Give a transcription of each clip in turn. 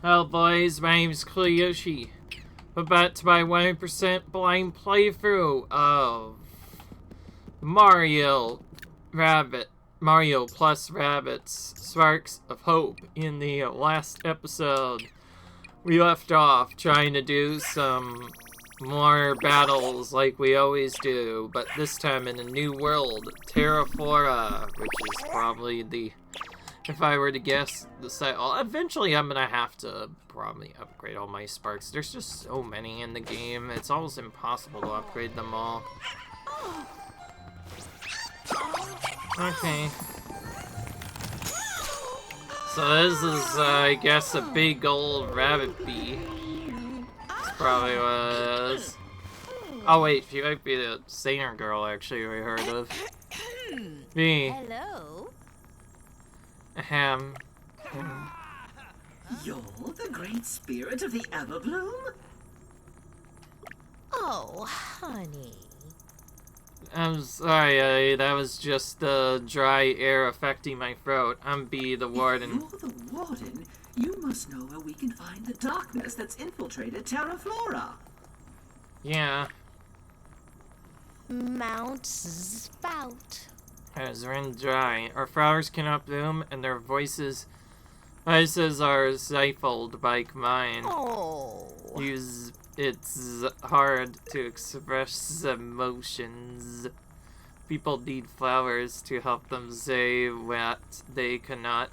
Hello boys, my name's CoolYoshi. We're about to my 100% blind playthrough of Mario plus Rabbids Sparks of Hope. In the last episode, we left off trying to do some more battles like we always do, but this time in a new world, Terraflora, which is probably the, if I were to guess, the site. Eventually I'm gonna have to probably upgrade all my sparks. There's just so many in the game, it's almost impossible to upgrade them all. Okay. So this is, I guess, a big old rabbit bee. That's probably what it is. Oh wait, she might be the singer girl actually we heard of. Me. Hello. Ahem. You're the great spirit of the Everbloom? Oh, honey. I'm sorry, that was just the dry air affecting my throat. I'm B, the warden. If you're the warden, you must know where we can find the darkness that's infiltrated Terraflora. Yeah. Mount Spout. As run dry. Our flowers cannot bloom, and their voices are stifled like mine. Oh. It's hard to express emotions. People need flowers to help them say what they cannot.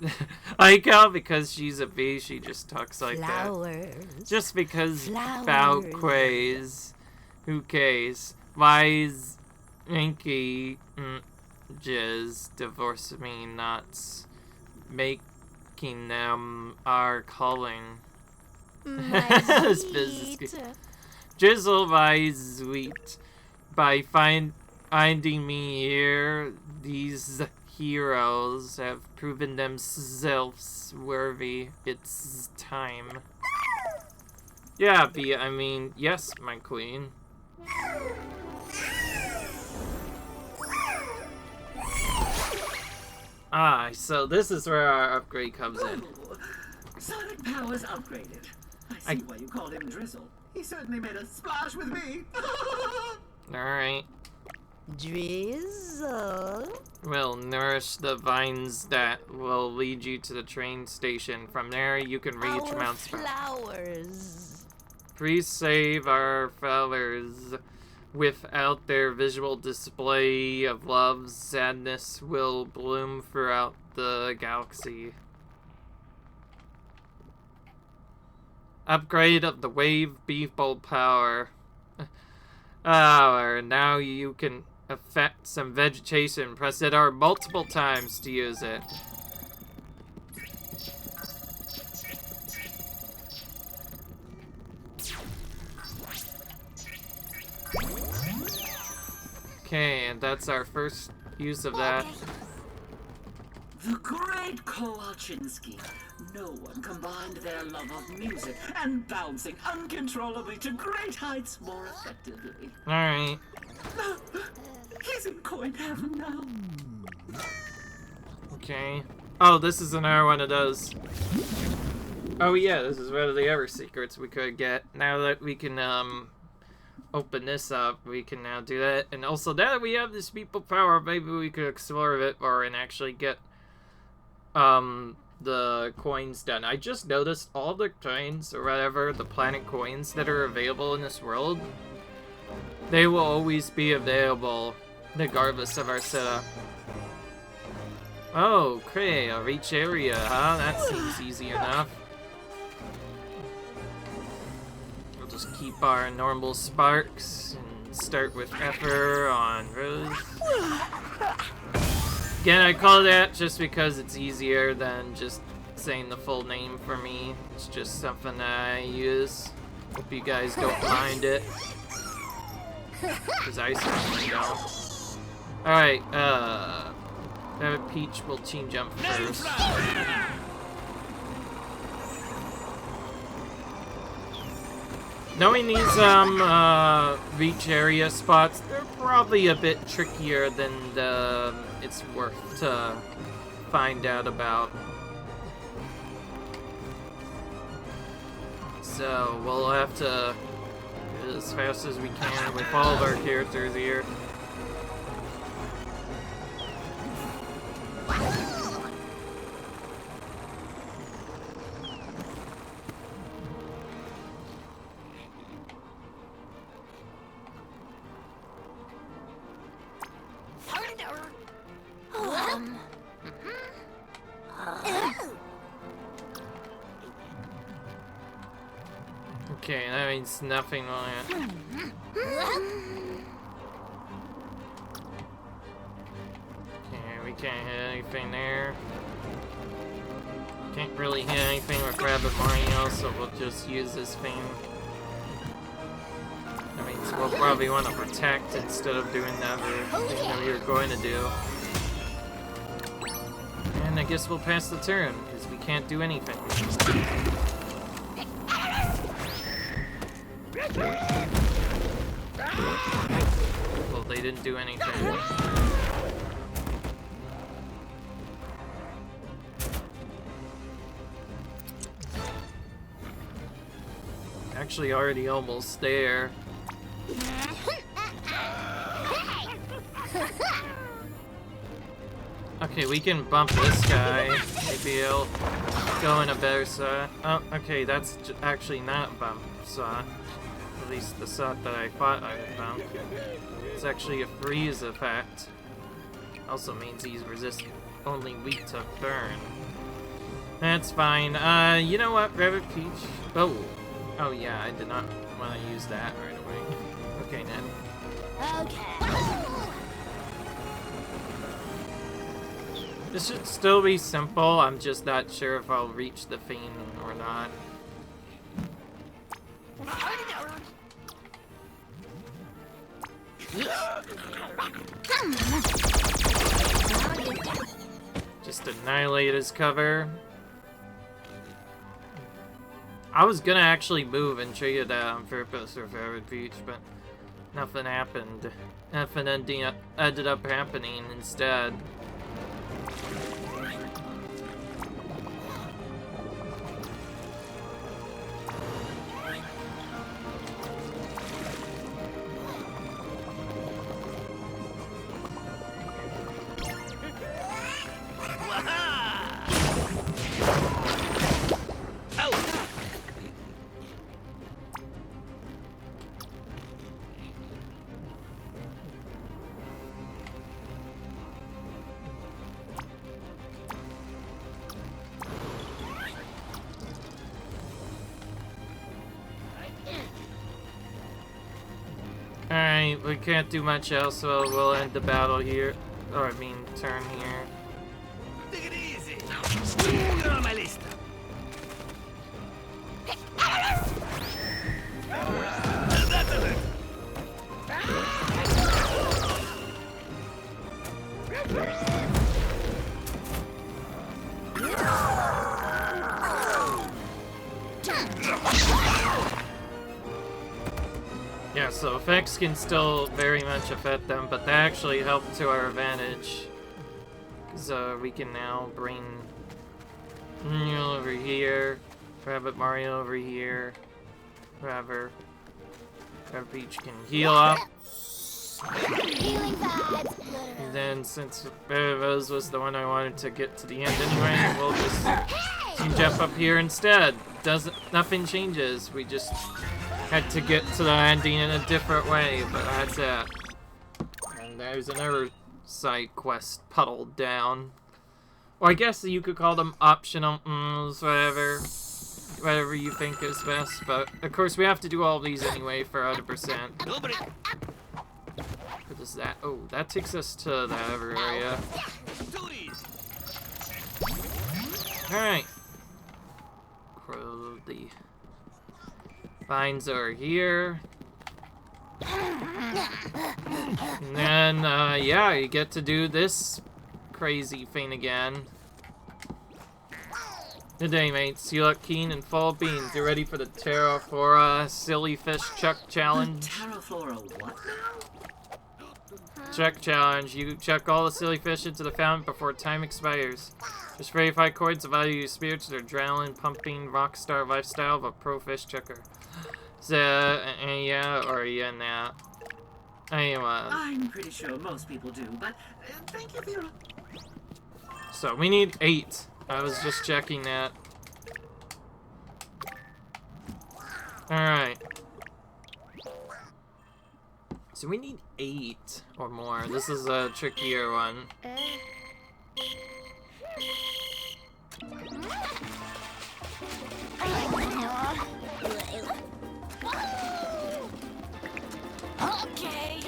I know, because she's a bee, she just talks like Flowers. that. Just because Flowers. about craze. Who cares? Why's Inky just divorce me nuts? Making them our calling. My This sweet. business. Drizzle my sweet. By finding me here, these heroes have proven themselves worthy. It's time. Yeah, B, I mean, yes, my queen. Ah, so this is where our upgrade comes in. Oh, Sonic Power's upgraded. I see why you called him Drizzle. He certainly made a splash with me. Alright. Drizzle. We'll nourish the vines that will lead you to the train station. From there, you can reach Our Mount Spout. flowers. Please save our flowers. Without their visual display of love, sadness will bloom throughout the galaxy. Upgrade of the wave beef bolt power. Now you can affect some vegetation. Press it R multiple times to use it. Okay, and that's our first use of that. The great Kowalczynski. No one combined their love of music and bouncing uncontrollably to great heights more effectively. Alright. He's in coin heaven now. Okay. Oh, this is another one of those. Oh yeah, this is one of the other secrets we could get. Now that we can, open this up, we can now do that. And also, now that we have this people power, maybe we could explore a bit more and actually get, the coins done. I just noticed all the coins, or whatever, the planet coins that are available in this world, they will always be available, regardless of our setup. Oh, okay, a reach area, huh? That seems easy enough. We'll just keep our normal sparks and start with Pepper on Rose. Again, I call that just because it's easier than just saying the full name for me. It's just something that I use. Hope you guys don't mind it. Because I certainly don't. Alright, Peach will team jump first. Knowing these, reach area spots, they're probably a bit trickier than it's worth to find out about. So we'll have to do it as fast as we can with all of our characters here. Okay, that means nothing on it. Okay, we can't hit anything there. Can't really hit anything with Rabbid Mario, so we'll just use this thing. That means we'll probably want to protect instead of doing the other thing that we were going to do. And I guess we'll pass the turn, because we can't do anything. Well, they didn't do anything. Actually, already almost there. Okay, we can bump this guy. Maybe he'll go in a better slot. Oh, okay, that's actually not a bump slot. At least the slot that I thought I would bump. It's actually a freeze effect. Also means he's only weak to burn. That's fine. You know what, Rabbid Peach? Oh yeah, I did not want to use that right away. Okay, Ned. Okay. This should still be simple. I'm just not sure if I'll reach the Fiend or not. Just annihilate his cover. I was gonna actually move and trigger that on purpose for Rabbid Peach, but nothing happened. Nothing ended up happening instead. Alright, we can't do much else, so we'll end the battle here. Or, I mean, turn here. Take it easy. You're on my list. Yeah, so effects can still very much affect them, but they actually help to our advantage. Because we can now bring Mario over here, Rabbid Mario over here, whatever. Rabbid Peach can heal up. And then, since Rose was the one I wanted to get to the end anyway, we'll just jump up here instead. Nothing changes. We just had to get to the ending in a different way, but that's it. And there's another side quest puddled down. Or I guess you could call them optional, whatever you think is best. But of course we have to do all these anyway for 100%. What is that? Oh, that takes us to that other area. Alright. The vines are here. And then, yeah, you get to do this crazy thing again. Good day, mates. You look keen and full of beans. You ready for the Terraflora Silly Fish Chuck Challenge? Terraflora what now? Check challenge. You check all the silly fish into the fountain before time expires. There's 35 coins of value spirits their adrenaline pumping rockstar lifestyle of a pro fish checker. So, yeah, or yeah, nah. Anyway. I'm pretty sure most people do, but thank you for your... So, we need 8. I was just checking that. Alright. So we need 8 or more. This is a trickier one. Okay.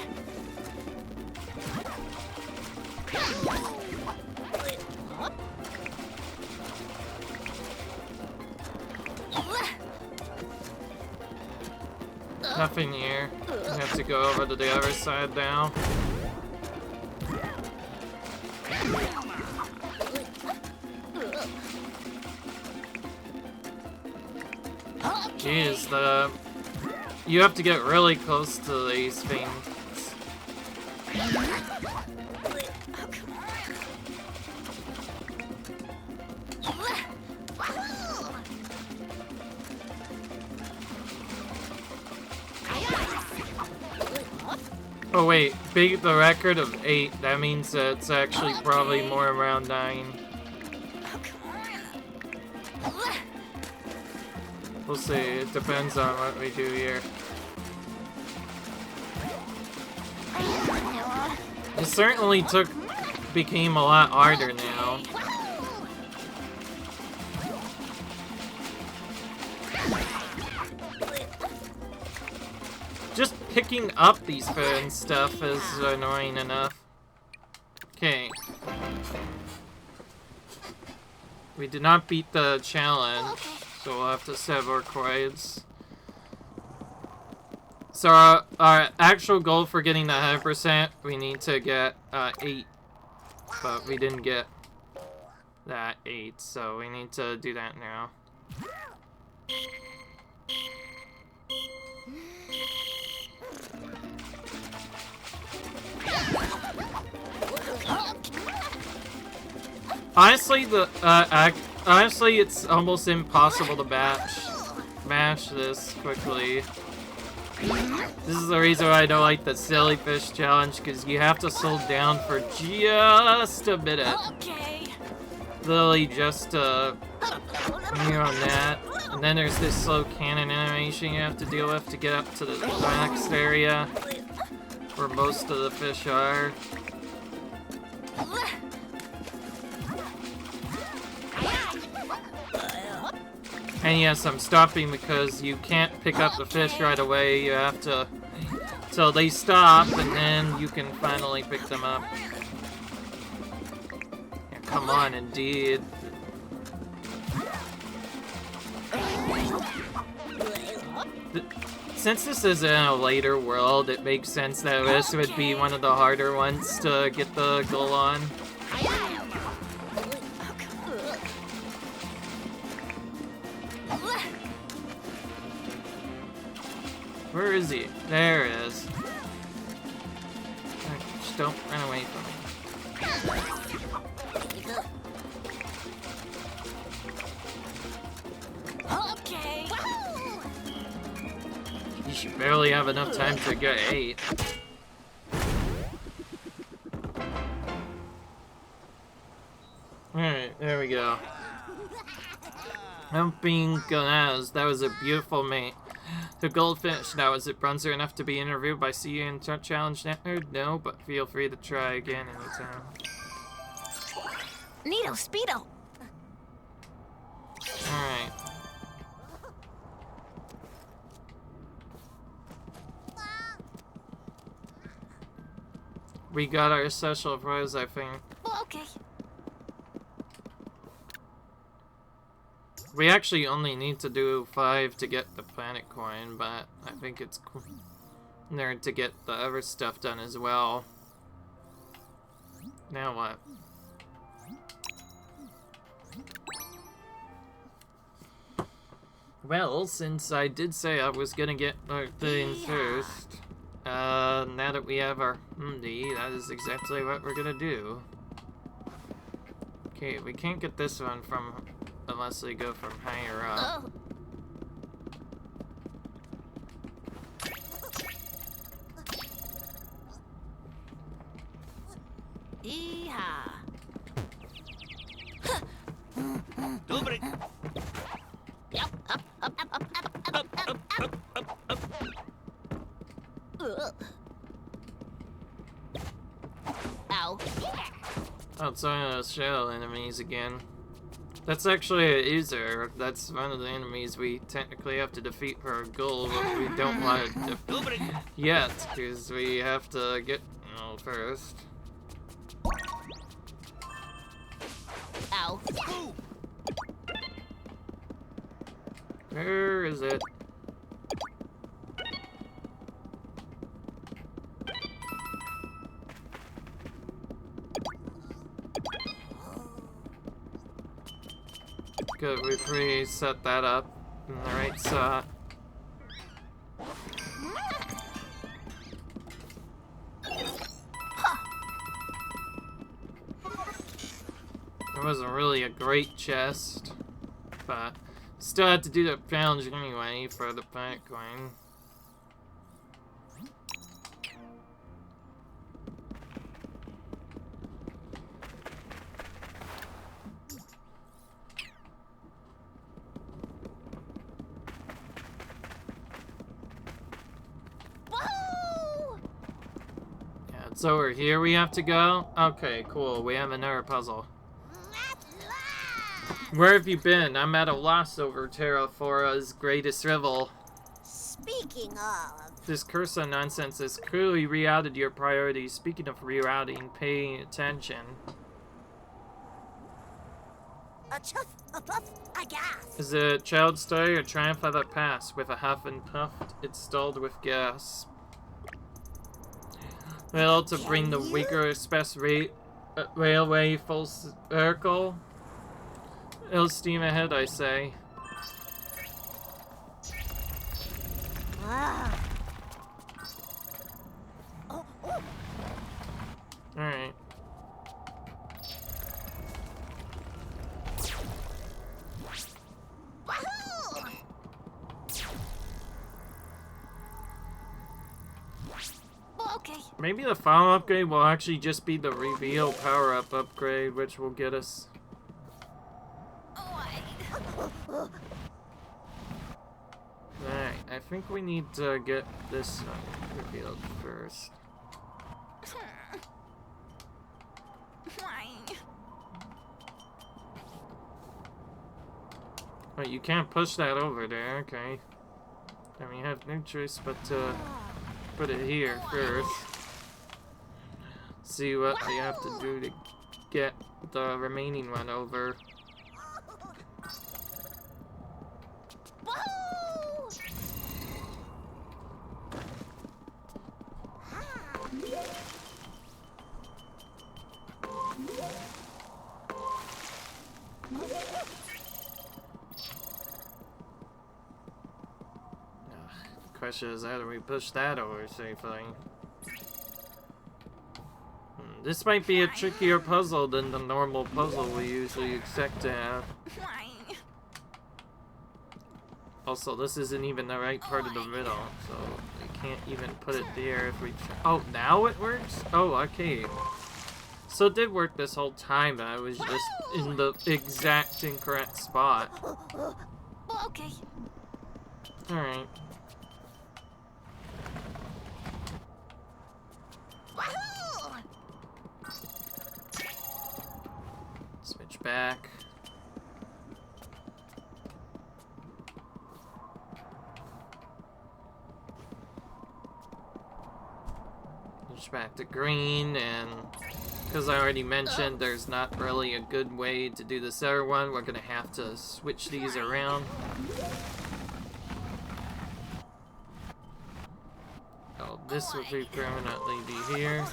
Nothing here. We have to go over to the other side now. Jeez, you have to get really close to these things. Oh wait, beat the record of 8. That means that it's actually probably more around 9. We'll see. It depends on what we do here. It certainly became a lot harder now. Just picking up these phone stuff is annoying enough. Okay. We did not beat the challenge, so we'll have to save our coins. So our actual goal for getting the 100%, we need to get 8. But we didn't get that 8, so we need to do that now. Honestly, honestly, it's almost impossible to mash this quickly. This is the reason why I don't like the silly fish challenge, because you have to slow down for just a minute. Literally just here on that. And then there's this slow cannon animation you have to deal with to get up to the next area where most of the fish are. And yes, I'm stopping because you can't pick up the fish right away. You have to... So they stop, and then you can finally pick them up. Yeah, come on, indeed. Since this is in a later world, it makes sense that this would be one of the harder ones to get the goal on. Where is he? There it is. Just don't run away from me. Okay. You should barely have enough time to get 8. Alright, there we go. Humping Gonaz, that was a beautiful mate. The goldfish, now is it bronzer enough to be interviewed by CU and Challenge Network? No, but feel free to try again anytime. Neato Speedo. Alright. We got our special prize, I think. Okay. We actually only need to do 5 to get the planet coin, but I think it's cool to get the other stuff done as well. Now what? Well, since I did say I was gonna get our thing first, now that we have our Hundi, that is exactly what we're gonna do. Okay, we can't get this one from unless we go from higher up. Oh. Yeehaw. Dobre. Yep. Up. Ugh. Ow. Oh, it's one of those shell enemies again. That's actually a user. That's one of the enemies we technically have to defeat for a goal, but we don't want to Dobre. yet, because we have to get first. Ow. Ooh. Where is it? Good, we've reset that up in the right spot. It wasn't really a great chest, but still had to do the challenge anyway for the pack coin. Woohoo! Yeah, it's over here we have to go. Okay, cool. We have another puzzle. Where have you been? I'm at a loss over Terrafora's greatest rival. Speaking of, This cursor nonsense has clearly rerouted your priorities. Speaking of rerouting, pay attention. a chuff, a puff, a gas. Is it a child story or triumph of the past? With a huff and puff, it's stalled with gas. Well, to bring the weaker express railway full circle. It'll steam ahead, I say. Ah. Oh, oh. Alright. Wahoo! Okay. Maybe the final upgrade will actually just be the reveal power-up upgrade, which will get us... Alright, I think we need to get this one revealed first. Oh, you can't push that over there, okay. I mean, you have no choice but to put it here first. See what we have to do to get the remaining one over. Question is, how do we push that over safely? This might be a trickier puzzle than the normal puzzle we usually expect to have. Also, this isn't even the right part of the riddle, so we can't even put it there if we try. Oh, now it works? Oh, okay. So it did work this whole time, but I was just in the exact incorrect spot. Okay. Alright. Wahoo! Switch back. Switch back to green, and because I already mentioned there's not really a good way to do this other one, we're gonna have to switch these around. Oh, this will be permanently be here.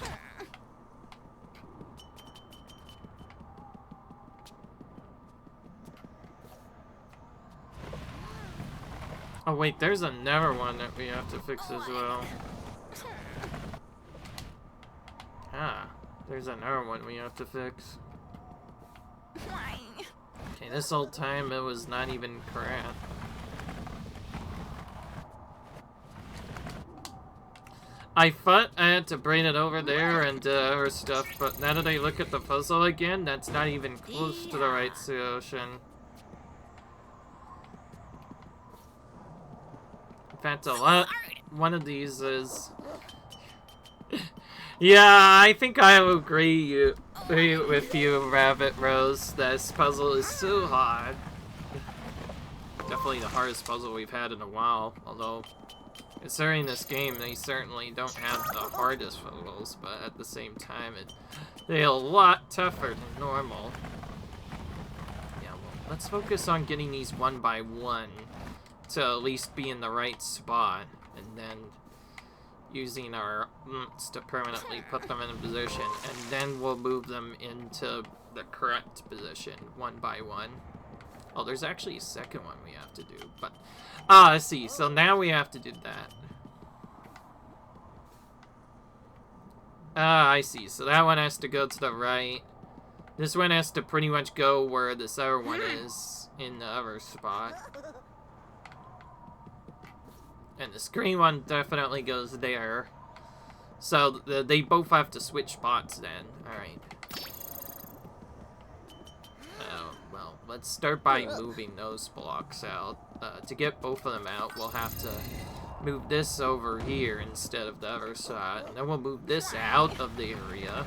Oh wait, there's another one that we have to fix as well. Ah, there's another one we have to fix. Why? Okay, this whole time it was not even correct. I thought I had to bring it over there and or stuff, but now that I look at the puzzle again, that's not even close to the right solution. In fact, one of these is... Yeah, I think I will agree with you, Rabbit Rose. This puzzle is so hard. Definitely the hardest puzzle we've had in a while, although... Considering this game, they certainly don't have the hardest puzzles, but at the same time, they're a lot tougher than normal. Yeah, well, let's focus on getting these one by one to at least be in the right spot, and then using our to permanently put them in a position, and then we'll move them into the correct position one by one. Oh, there's actually a second one we have to do, but... Ah, I see. So now we have to do that. Ah, I see. So that one has to go to the right. This one has to pretty much go where this other one is in the other spot. And the screen one definitely goes there. So they both have to switch spots then. Alright. Well, let's start by moving those blocks out. To get both of them out, we'll have to move this over here instead of the other side. And then we'll move this out of the area.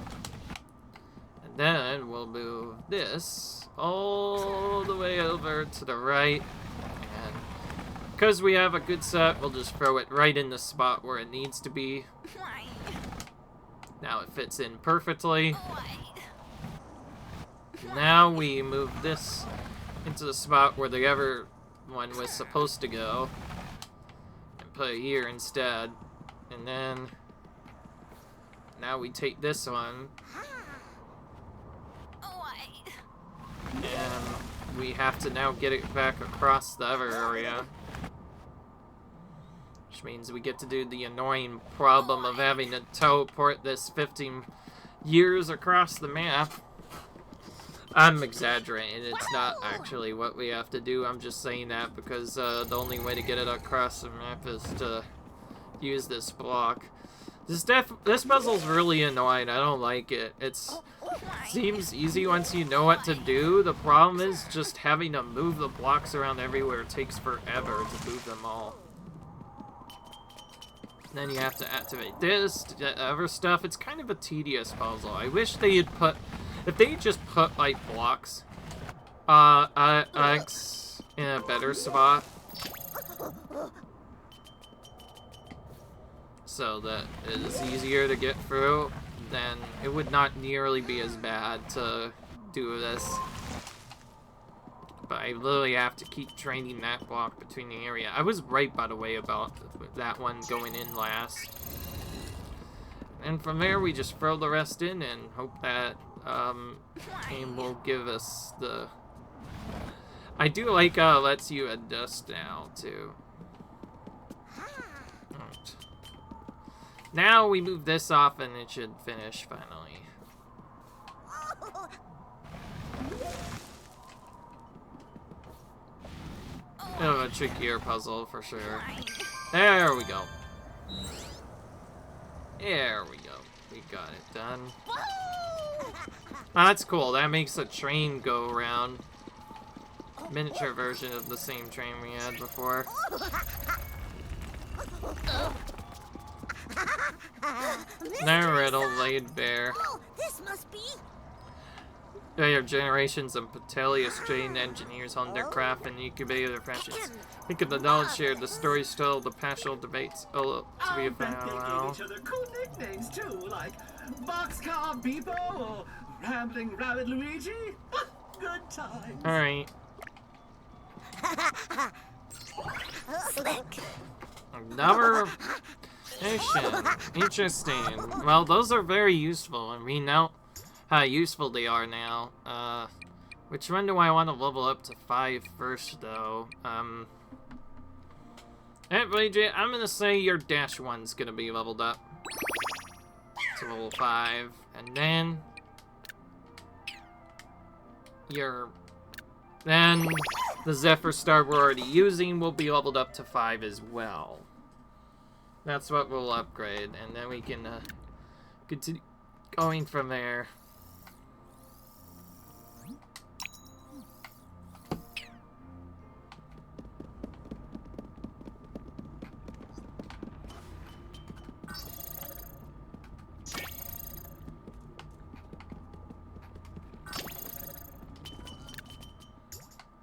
And then we'll move this all the way over to the right. And because we have a good set, we'll just throw it right in the spot where it needs to be. Why? Now it fits in perfectly. Why? Now we move this into the spot where the other one was supposed to go. And put it here instead. And then... Now we take this one. Why? And we have to now get it back across the other area. Which means we get to do the annoying problem of having to teleport this 15 years across the map. I'm exaggerating. It's not actually what we have to do. I'm just saying that because the only way to get it across the map is to use this block. This puzzle's really annoying. I don't like it. It seems easy once you know what to do. The problem is just having to move the blocks around everywhere. It takes forever to move them all. Then you have to activate this, other stuff. It's kind of a tedious puzzle. I wish they had put... If they just put, like, blocks, X in a better spot, so that it is easier to get through, then it would not nearly be as bad to do this. But I literally have to keep training that block between the area. I was right, by the way, about that one going in last. And from there, we just throw the rest in and hope that game will give us the... I do like lets you adjust now too. Right. Now we move this off and it should finish finally. Bit of a trickier puzzle for sure. There we go. There we go. We got it done. Oh, that's cool. That makes a train go around. Miniature version of the same train we had before. No riddle laid bare. This must be. They are generations of Patelius trained engineers on their craft and incubated their fashions. Think of the knowledge shared, the stories told, the passionate debates. Oh, to be a fan. Each other cool nicknames too, like Boxcar Beepo or Rambling Rabbit Luigi. Good times. All right. Slick. Another mission. Interesting. Well, those are very useful, and we know how useful they are now. Which one do I want to level up to 5 first, though? Anyway, I'm gonna say your dash one's gonna be leveled up to level 5. And then then the Zephyr Star we're already using will be leveled up to 5 as well. That's what we'll upgrade, and then we can continue going from there.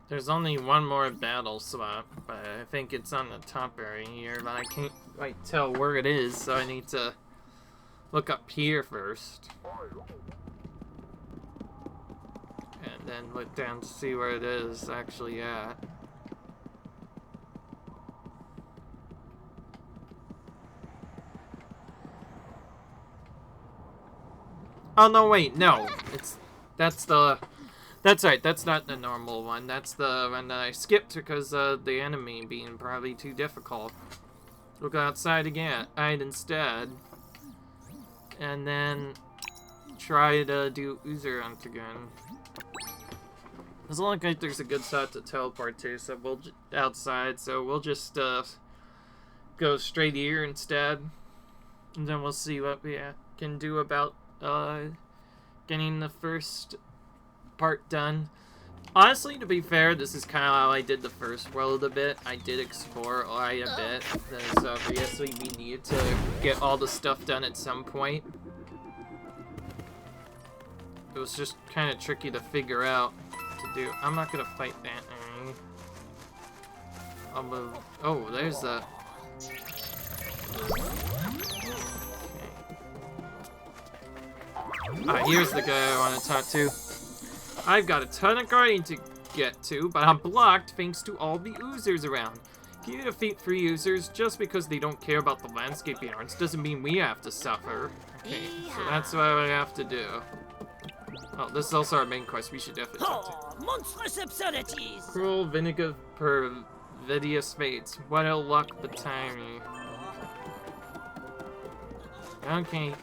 There's only one more battle slot, but I think it's on the top area here, but I can't quite tell where it is, so I need to look up here first. And then look down to see where it is actually at. Oh no, wait, no. That's right, that's not the normal one. That's the one that I skipped because of the enemy being probably too difficult. We'll go outside again, instead. And then try to do Oozer Hunt again. Doesn't look like there's a good spot to teleport to, so we'll outside, so we'll just go straight here instead. And then we'll see what we can do about getting the first part done. Honestly, to be fair, this is kind of how I did the first world a bit. I did explore quite a bit, so obviously we needed to get all the stuff done at some point. It was just kind of tricky to figure out to do. I'm not gonna fight that enemy. I'll move. Oh, there's the. Okay. Here's the guy I want to talk to. I've got a ton of guarding to get to, but I'm blocked thanks to all the oozers around. Can you defeat 3 users just because they don't care about the landscape yarns doesn't mean we have to suffer. Okay, so that's what I have to do. Oh, this is also our main quest. We should definitely talk to. Monstrous absurdities! Cruel vinegar perfidious fates. What ill luck betide me. Okay.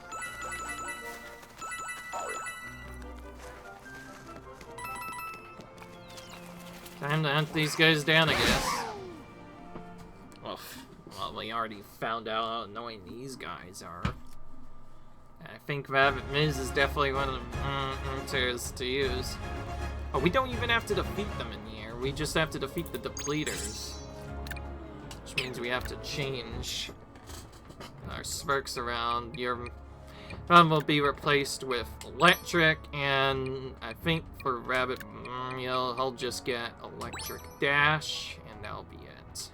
Time to hunt these guys down, I guess. Well, we already found out how annoying these guys are. I think Rabbit Miz is definitely one of the answers to use. Oh, we don't even have to defeat them in here. We just have to defeat the depleters. Which means we have to change our sparks around. Your one will be replaced with electric, and I think for Rabbit, he'll just get electric dash, and that'll be it.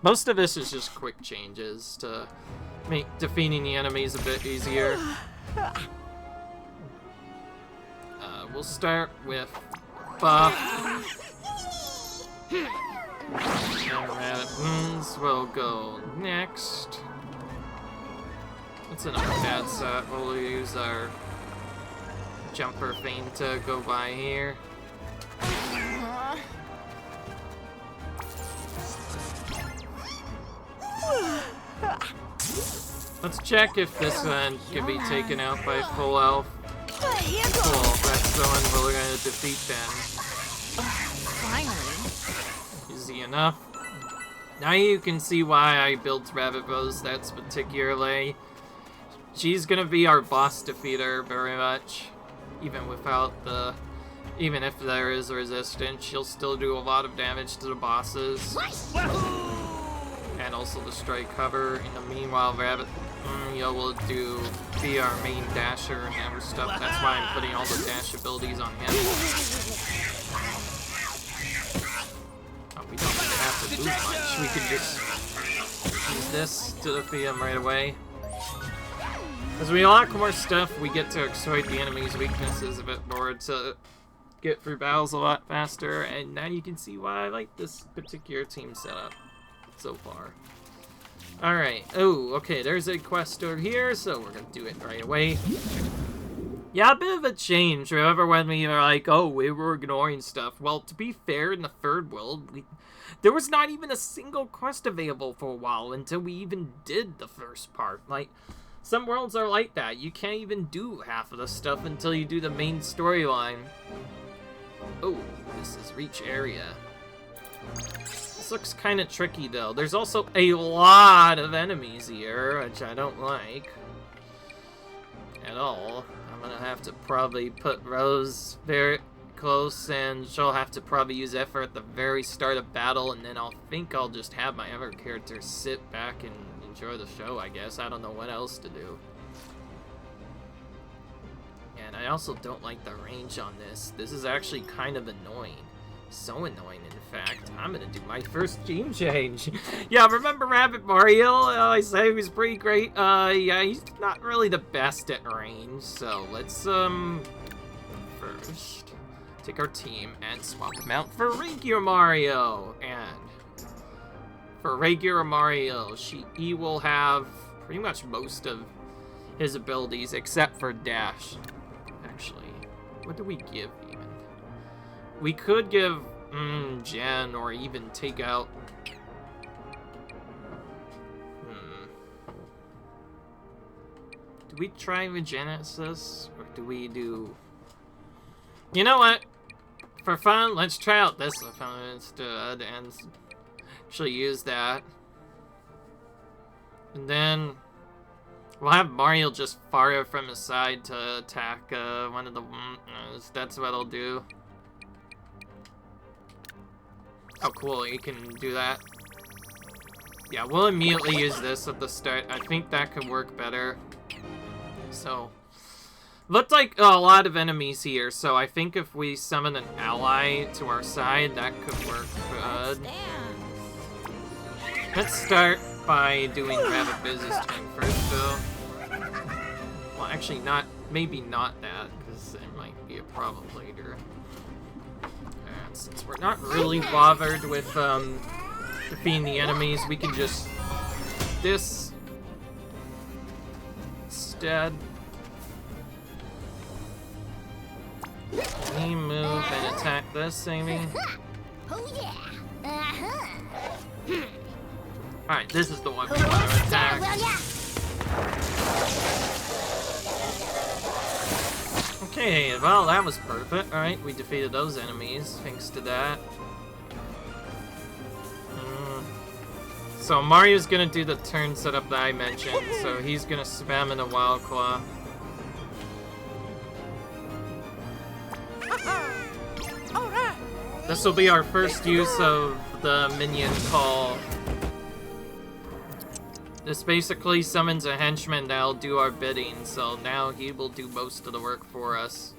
Most of this is just quick changes to make defeating the enemies a bit easier. We'll start with buff. And Rabbit will go next. That's enough bad set. We'll use our jumper thing to go by here. Let's check if this one can be taken out by full elf. Cool, that's the one we're gonna defeat then. Finally. Easy enough. Now you can see why I built Rabbit Rose that's particularly. She's gonna be our boss defeater very much. Even if there is resistance, she'll still do a lot of damage to the bosses. And also destroy cover. In the meanwhile, Rabbit will be our main dasher and other stuff. That's why I'm putting all the dash abilities on him. Oh, we don't even have to move much. We can just use this to defeat him right away. As we unlock more stuff, we get to exploit the enemy's weaknesses a bit more to get through battles a lot faster, and now you can see why I like this particular team setup so far. Alright, oh, okay, there's a quest over here, so we're gonna do it right away. Yeah, a bit of a change. Remember when we were like, oh, we were ignoring stuff? Well, to be fair, in the third world, there was not even a single quest available for a while until we even did the first part. Like, Some worlds are like that. You can't even do half of the stuff until you do the main storyline. Oh, this is Reach Area. This looks kind of tricky, though. There's also a lot of enemies here, which I don't like at all. I'm gonna have to probably put Rose very close, and she'll have to probably use effort at the very start of battle, and then I'll just have my other characters sit back and enjoy the show, I guess. I don't know what else to do. And I also don't like the range on this. This is actually kind of annoying. So annoying, in fact. I'm gonna do my first gene change. Yeah, remember Rabbit Mario? I said he was pretty great. Yeah, he's not really the best at range, so let's, first take our team and swap them out for regular Mario. And for regular Mario, he will have pretty much most of his abilities, except for Dash. Actually, what do we give even? We could give Jen, or even take out... Do we try Regenesis, or do we do... You know what? For fun, let's try out this instead, and actually use that. And then we'll have Mario just fire from his side to attack one of the... that's what I'll do. Oh, cool, you can do that. Yeah, we'll immediately use this at the start. I think that could work better. So, looked like a lot of enemies here, so I think if we summon an ally to our side, that could work good. Let's start by doing Rabbit Business Time first, though. Well, actually, maybe not that, because it might be a problem later. And since we're not really bothered with defeating the enemies, we can just this instead. We move and attack this, maybe. Oh yeah. Alright, this is the one we want to attack. Okay, well, that was perfect. Alright, we defeated those enemies, thanks to that. So Mario's gonna do the turn setup that I mentioned, so he's gonna spam in a Wild Claw. This will be our first use of the minion call. This basically summons a henchman that'll do our bidding, so now he will do most of the work for us.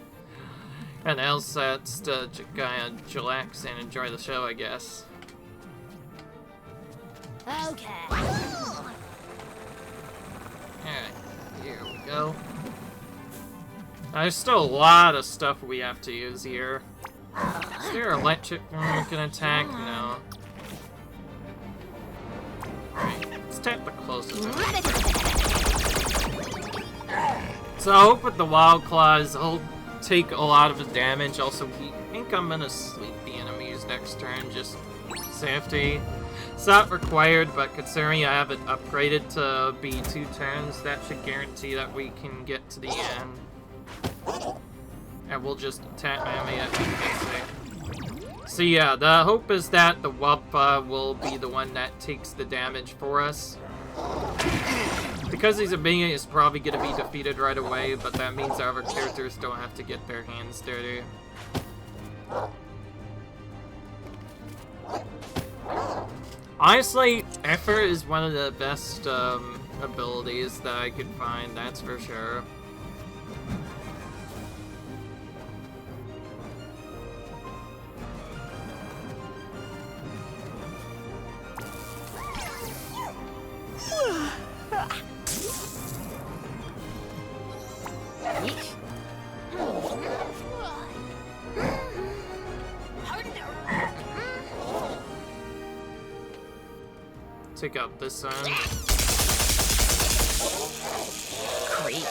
And else that's to kind of chillax and enjoy the show, I guess. Okay. Alright, here we go. There's still a lot of stuff we have to use here. Is there electric can attack? No. Alright, let's attack the closest one. So I hope with the Wild Claws, he'll take a lot of the damage. Also, I think I'm gonna sleep the enemies next turn, just safety. It's not required, but considering I have it upgraded to be 2 turns, that should guarantee that we can get to the end. And we'll just attack my enemy at PKC. So yeah, the hope is that the Wumpa will be the one that takes the damage for us. Because he's a minion, he's probably going to be defeated right away, but that means our other characters don't have to get their hands dirty. Honestly, effort is one of the best abilities that I could find, that's for sure. Take out this one. Creep.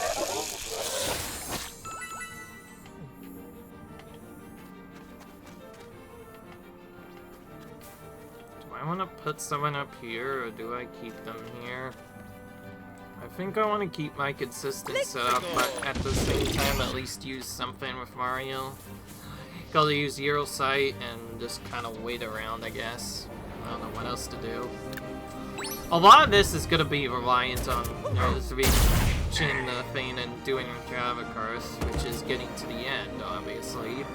Do I want to put someone up here, or do I keep them here? I think I want to keep my consistent setup, but at the same time at least use something with Mario. Gotta use Euro Sight and just kind of wait around, I guess. I don't know what else to do. A lot of this is gonna be reliant on, you know, just reaching the thing and doing a job, of course, which is getting to the end, obviously.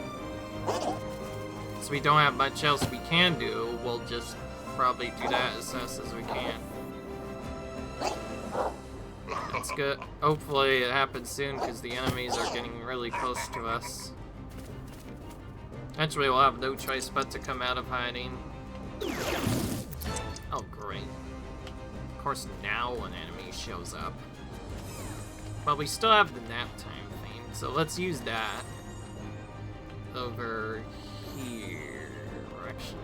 So we don't have much else we can do, we'll just probably do that as fast as we can. That's good. Hopefully it happens soon, because the enemies are getting really close to us. Eventually we'll have no choice but to come out of hiding. Oh, great. Of course, now an enemy shows up. But we still have the nap time thing, so let's use that. Over here, actually.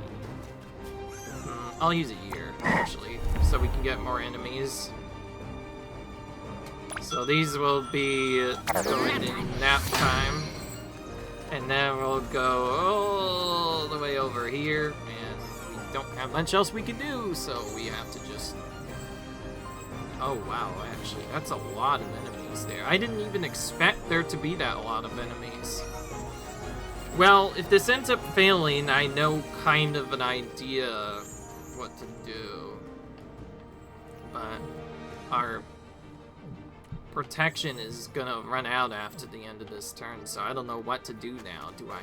I'll use it here, actually, so we can get more enemies. So these will be going in nap time. And then we'll go all the way over here, and we don't have much else we can do, so we have to just... Oh wow, actually, that's a lot of enemies there. I didn't even expect there to be that lot of enemies. Well, if this ends up failing, I know kind of an idea of what to do. But our protection is gonna run out after the end of this turn, so I don't know what to do now. Do I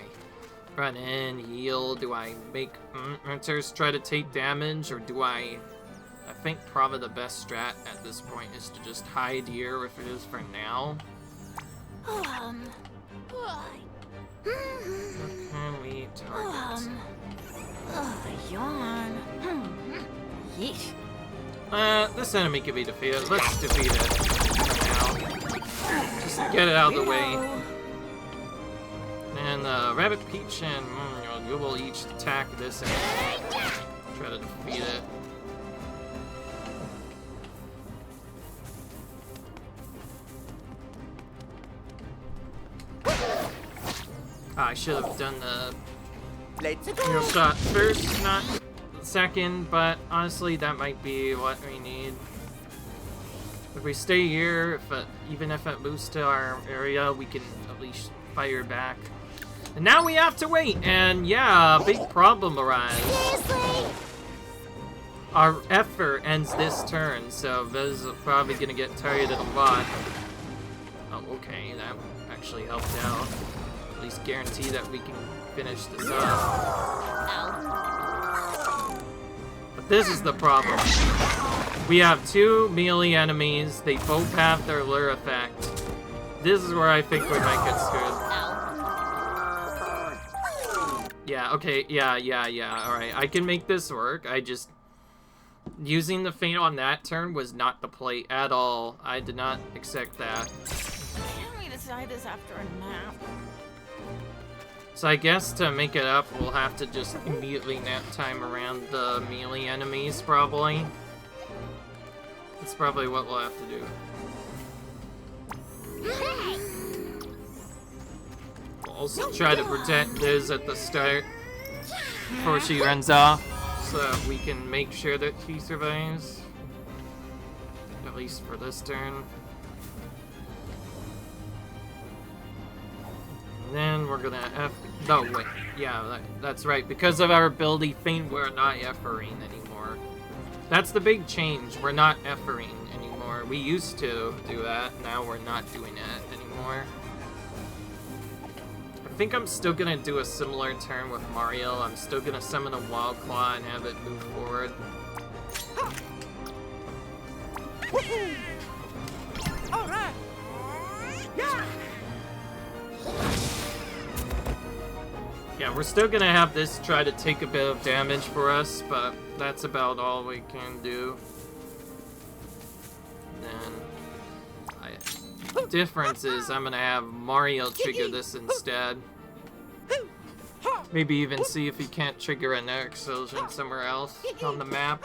run in, heal? Do I make hunters try to take damage? Or do I think probably the best strat at this point is to just hide here if it is for now. What can we target? Yawn. Yeesh. This enemy can be defeated. Let's defeat it now. Just get it out of the way. And Rabbit Peach and you will each attack this enemy. Try to defeat it. I should have done the hero shot first, not second, but honestly that might be what we need. If we stay here, even if it moves to our area, we can at least fire back. And now we have to wait, and yeah, a big problem arises. Our effort ends this turn, so Viz is probably gonna get targeted a lot. Oh, okay, that actually helped out. At least guarantee that we can finish this up. But this is the problem. We have two melee enemies. They both have their lure effect. This is where I think we might get screwed. Yeah, okay, yeah. Alright, I can make this work. I just... Using the feint on that turn was not the play at all. I did not accept that. Can we decide this after a nap? So I guess to make it up, we'll have to just immediately nap time around the melee enemies, probably. That's probably what we'll have to do. We'll also try to protect Liz at the start before she runs off, so that we can make sure that she survives. At least for this turn. And then we're gonna no, wait. Yeah, that's right. Because of our ability feint, we're not effering anymore. That's the big change. We're not effering anymore. We used to do that. Now we're not doing that anymore. I think I'm still gonna do a similar turn with Mario. I'm still gonna summon a Wild Claw and have it move forward. Alright! Yeah! Yeah, we're still gonna have this try to take a bit of damage for us, but that's about all we can do. The difference is I'm gonna have Mario trigger this instead. Maybe even see if he can't trigger an air explosion somewhere else on the map.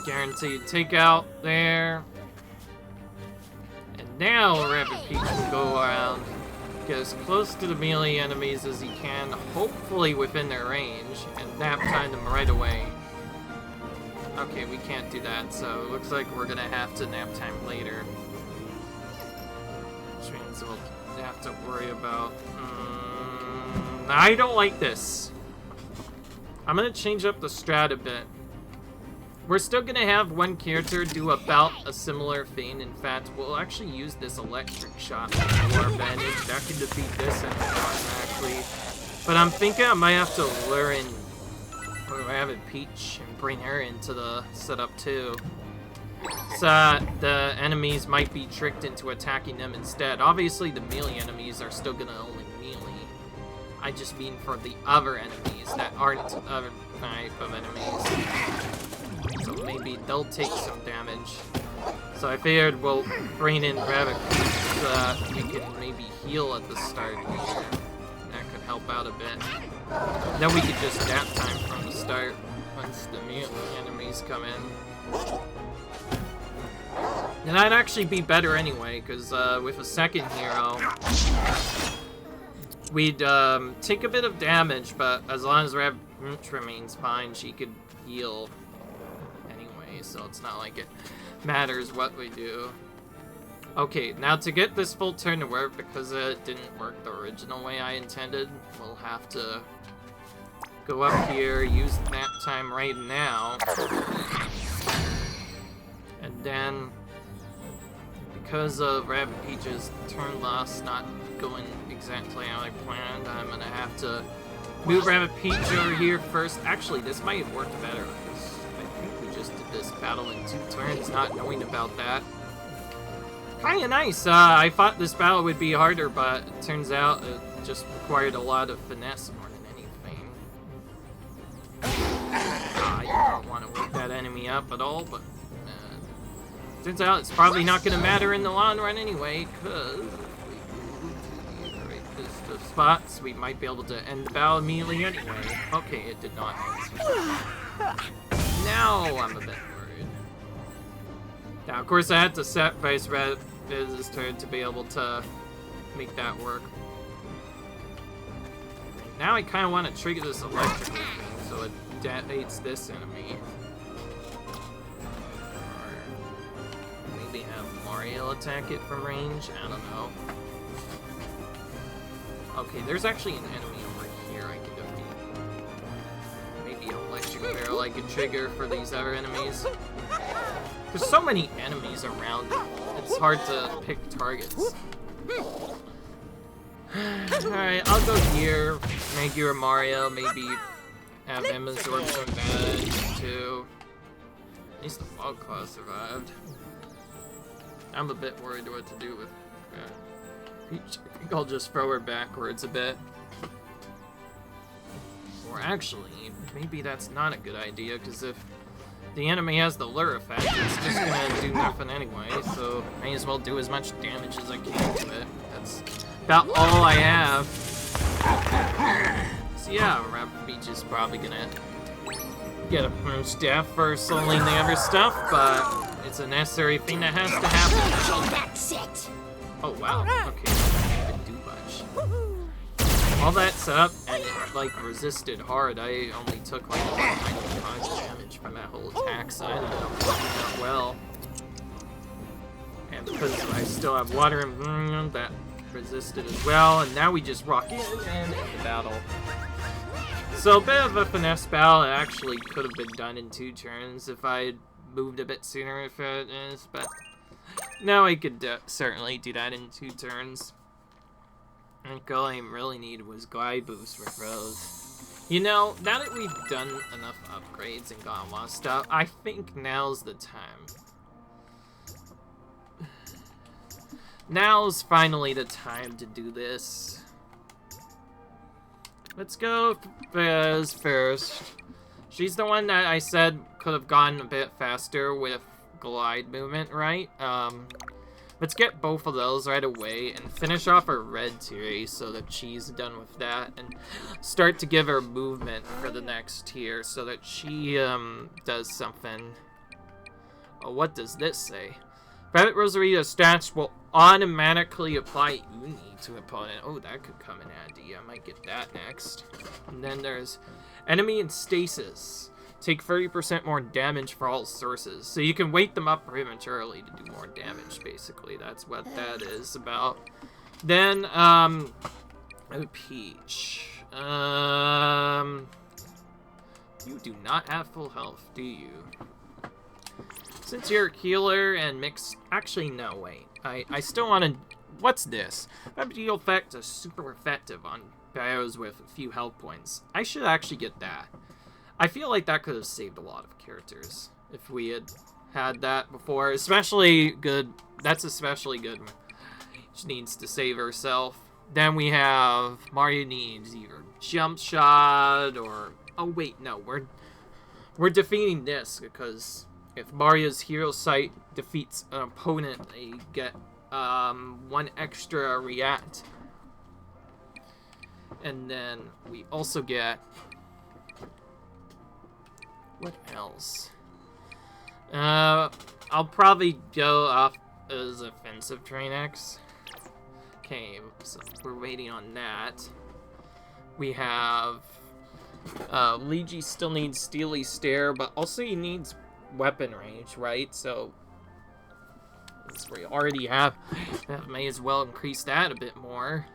Guaranteed takeout there. And now Rabbit Peach will go around get as close to the melee enemies as he can, hopefully within their range, and nap time them right away. Okay, we can't do that, so it looks like we're gonna have to nap time later. Which means we'll have to worry about... I don't like this. I'm gonna change up the strat a bit. We're still gonna have one character do about a similar thing. In fact, we'll actually use this electric shot to our advantage. That can defeat this actually. But I'm thinking I might have to lure in Rabid Peach and bring her into the setup too. So the enemies might be tricked into attacking them instead. Obviously the melee enemies are still gonna only melee. I just mean for the other enemies that aren't other type of enemies. So maybe they'll take some damage. So I figured we'll bring in Rabbids Peach so that we can maybe heal at the start here. That could help out a bit. Then we could just nap time from the start once the mutant enemies come in. And that'd actually be better anyway, because with a second hero, we'd take a bit of damage, but as long as Rabbids remains fine, she could heal anyway, so it's not like it matters what we do. Okay, now to get this full turn to work, because it didn't work the original way I intended, we'll have to go up here, use nap time right now, and then because of Rabbids Peach's turn loss not going exactly how I planned, I'm gonna have to move Rabbids Peach over here first. Actually, this might have worked better, because I think we just did this battle in 2 turns, not knowing about that. Kinda nice. I thought this battle would be harder, but it turns out it just required a lot of finesse more than anything. You don't want to wake that enemy up at all, but turns out it's probably not going to matter in the long run anyway, because if we move to the right distance spots, we might be able to end the battle immediately anyway. Okay, it did not. Now I'm a bit worried. Now, of course, I had to sacrifice Rabbids' turn to be able to make that work. Now I kind of want to trigger this electric thing so it detonates this enemy. Have Mario attack it from range? I don't know. Okay, there's actually an enemy over here I can defeat. Maybe an electric barrel I could trigger for these other enemies. There's so many enemies around it. It's hard to pick targets. Alright, I'll go here. Make you a Mario, maybe have him absorb some damage too. At least the Fog Claw survived. I'm a bit worried what to do with Peach. I think I'll just throw her backwards a bit. Or actually, maybe that's not a good idea, because if the enemy has the lure effect, it's just gonna do nothing anyway, so may as well do as much damage as I can to it. That's about all I have. So yeah, Rabbids Peach is probably gonna get a punch death for soloing the other stuff, but it's a necessary thing that has to happen. Oh wow, okay, I didn't do much. All that set up and it like resisted hard. I only took like 95 damage from that whole attack, so I ended up working out well. And because I still have water and that resisted as well, and now we just rock in and end the battle. So a bit of a finesse battle. It actually could have been done in 2 turns if I had moved a bit sooner, if it is, but now I could certainly do that in 2 turns. I think all I really needed was glide boost with Rose. You know, now that we've done enough upgrades and got a lot of stuff, I think now's the time. Now's finally the time to do this. Let's go Fizz first. She's the one that I said could have gone a bit faster with glide movement, right? Let's get both of those right away and finish off her red tier so that she's done with that, and start to give her movement for the next tier so that she does something. Oh, what does this say? Rabbit Rosarita's stats will automatically apply Uni to opponent. Oh, that could come in handy. I might get that next. And then there's Enemy in Stasis. Take 30% more damage for all sources. So you can wake them up prematurely to do more damage, basically. That's what that is about. Then, oh, Peach. You do not have full health, do you? Since you're a healer and mixed... Actually, no, wait. I still want to... What's this? Remedial effect is super effective on bios with a few health points. I should actually get that. I feel like that could have saved a lot of characters if we had that before. Especially good. That's especially good. She needs to save herself. Then we have Mario needs either jump shot or... Oh wait, no, we're defeating this because if Mario's hero sight defeats an opponent, they get one extra react. And then we also get... What else? I'll probably go off as offensive Train X. Okay, so we're waiting on that. We have... Luigi still needs Steely Stare, but also he needs weapon range, right? So, since we already have, may as well increase that a bit more.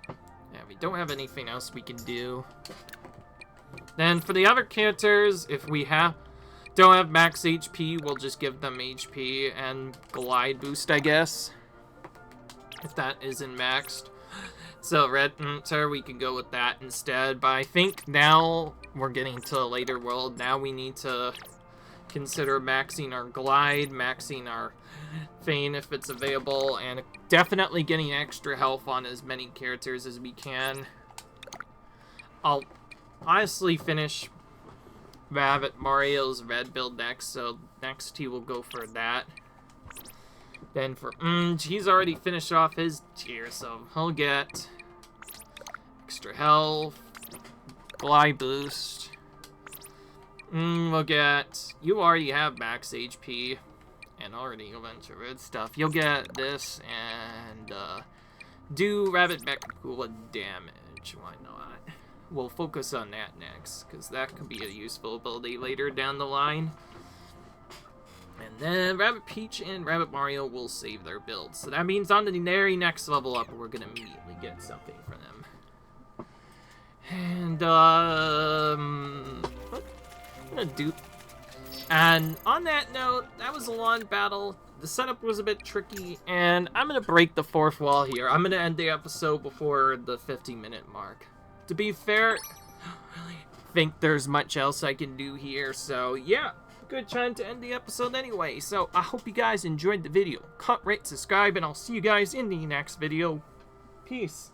Yeah, we don't have anything else we can do. Then for the other characters, if we don't have max HP, we'll just give them HP and glide boost, I guess. If that isn't maxed. So Red Hunter, we can go with that instead. But I think now we're getting to a later world. Now we need to consider maxing our glide, maxing our Feign if it's available, and definitely getting extra health on as many characters as we can. I'll honestly finish Rabbit Mario's red build next, so next he will go for that. Then for he's already finished off his tier, so he'll get extra health, glide boost. We'll get... You already have max HP and already a bunch of red stuff. You'll get this and do Rabbit Mech Cool damage. Why not? We'll focus on that next, because that could be a useful ability later down the line. And then Rabbit Peach and Rabbit Mario will save their builds. So that means on the very next level up, we're going to immediately get something for them. And, what I'm going to do... And on that note, that was a long battle. The setup was a bit tricky, and I'm going to break the fourth wall here. I'm going to end the episode before the 50-minute mark. To be fair, I don't really think there's much else I can do here, so yeah. Good time to end the episode anyway. So I hope you guys enjoyed the video. Cut, rate, subscribe, and I'll see you guys in the next video. Peace.